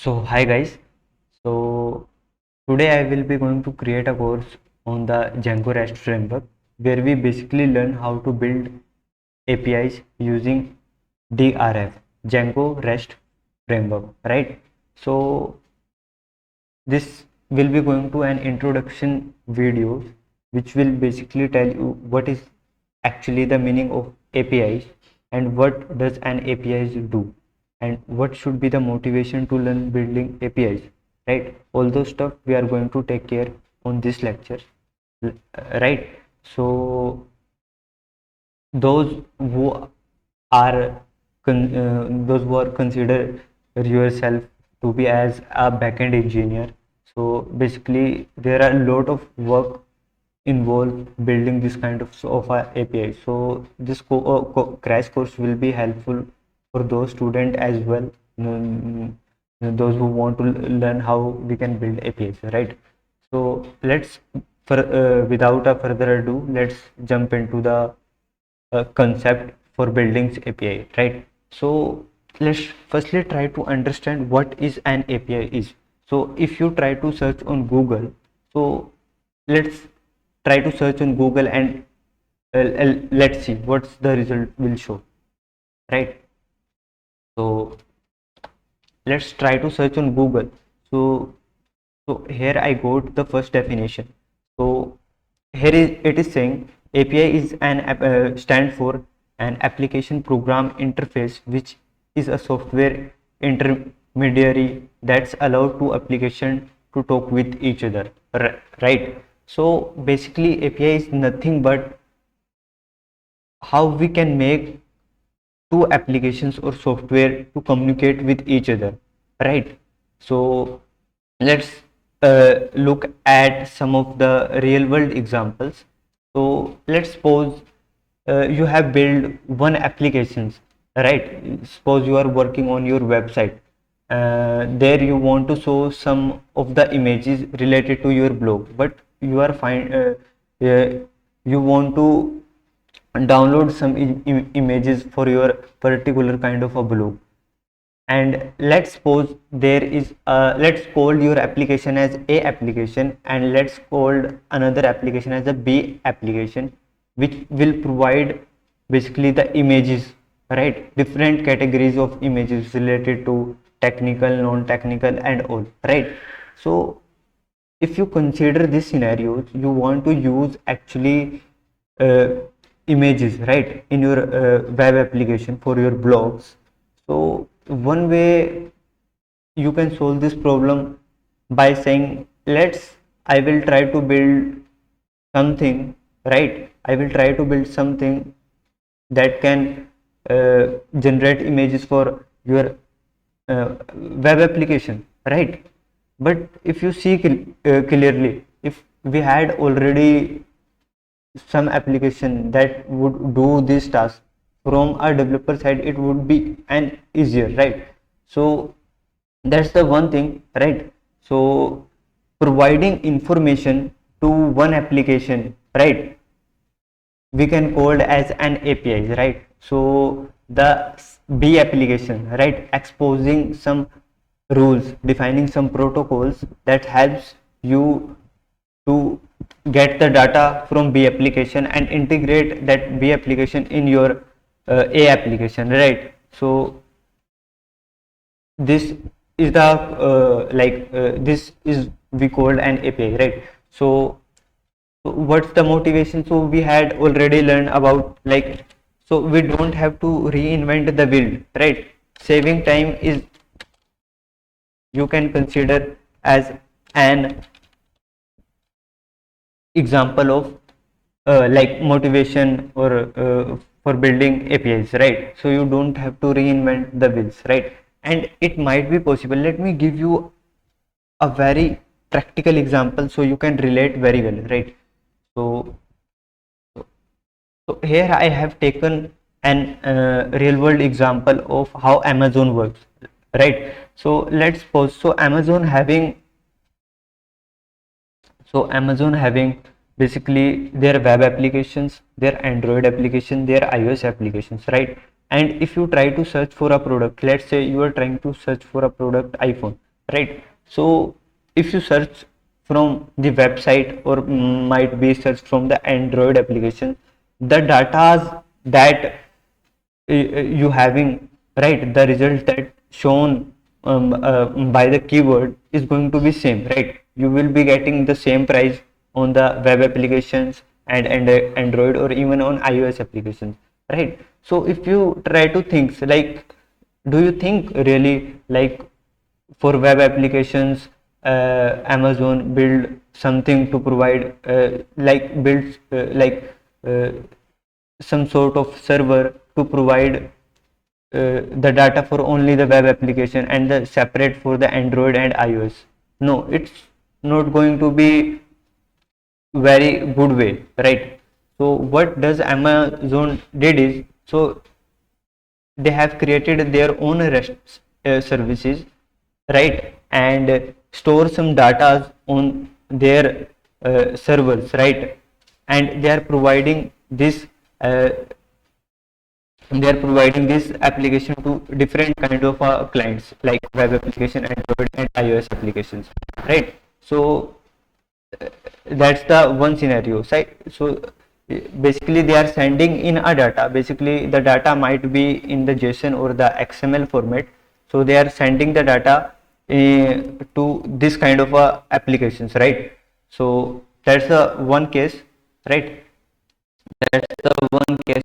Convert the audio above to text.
So hi guys, so today I will be going to create a course on the Django REST framework where we basically learn how to build APIs using DRF, Django REST framework, right? So this will be going to an introduction video which will basically tell you what is actually the meaning of APIs and what does an APIs do and what should be the motivation to learn building APIs, right? All those stuff we are going to take care on this lecture, right? So those who are those who are consider yourself to be as a backend engineer, so basically there are a lot of work involved building this kind of a API. So this crash course will be helpful for those students as well, those who want to learn how we can build APIs, right? So let's without a further ado, let's jump into the concept for building API, right? So let's firstly try to understand what is an API is. So if you try to search on Google, so let's try to search on Google and let's see what's the result will show, right? So let's try to search on Google. So here I got the first definition. So here it is saying API is an stand for an application program interface, which is a software intermediary that's allowed to application to talk with each other, right? So basically API is nothing but how we can make two applications or software to communicate with each other, right? So let's look at some of the real world examples. So let's suppose you have built one applications, right? Suppose you are working on your website, there you want to show some of the images related to your blog, but you are you want to download some images for your particular kind of a blog. And let's suppose there is let's call your application as A application, and let's call another application as a B application, which will provide basically the images, right? Different categories of images related to technical, non-technical and all, right? So if you consider these scenarios, you want to use actually uh, images, right, in your web application for your blogs. So one way you can solve this problem by saying, let's I will try to build something, right? I will try to build something that can generate images for your web application, right? But if you see clearly, if we had already some application that would do this task from a developer side, it would be an easier, right? So that's the one thing, right? So providing information to one application, right, we can call it as an API, right? So the B application, right, exposing some rules, defining some protocols that helps you to get the data from B application and integrate that B application in your A application, right? So this is the this is we called an API, right? So what's the motivation? So we had already learned about, like, so we don't have to reinvent the wheel, right? Saving time is, you can consider as an example of like motivation or for building APIs, right? So you don't have to reinvent the wheels, right? And it might be possible. Let me give you a very practical example so you can relate very well, right? So so here I have taken an real world example of how Amazon works, right? So let's suppose, so Amazon having basically their web applications, their Android application, their iOS applications, right? And if you try to search for a product, let's say you are trying to search for a product iPhone, right? So if you search from the website or might be search from the Android application, the data that you having, right, the result that shown by the keyword is going to be same, right? You will be getting the same price on the web applications and Android or even on iOS applications, right? So if you try to think like, do you think really like for web applications, Amazon build something to provide like builds some sort of server to provide the data for only the web application and the separate for the Android and iOS? No, it's not going to be very good way, right? So what does Amazon did is, so they have created their own REST services, right, and store some data on their servers, right, and uh, they are providing this application to different kind of clients like web application, Android and iOS applications, right? So that's the one scenario. Basically they are sending in a data, basically the data might be in the JSON or the XML format, so they are sending the data to this kind of applications, right? So that's the one case, right? That's the one case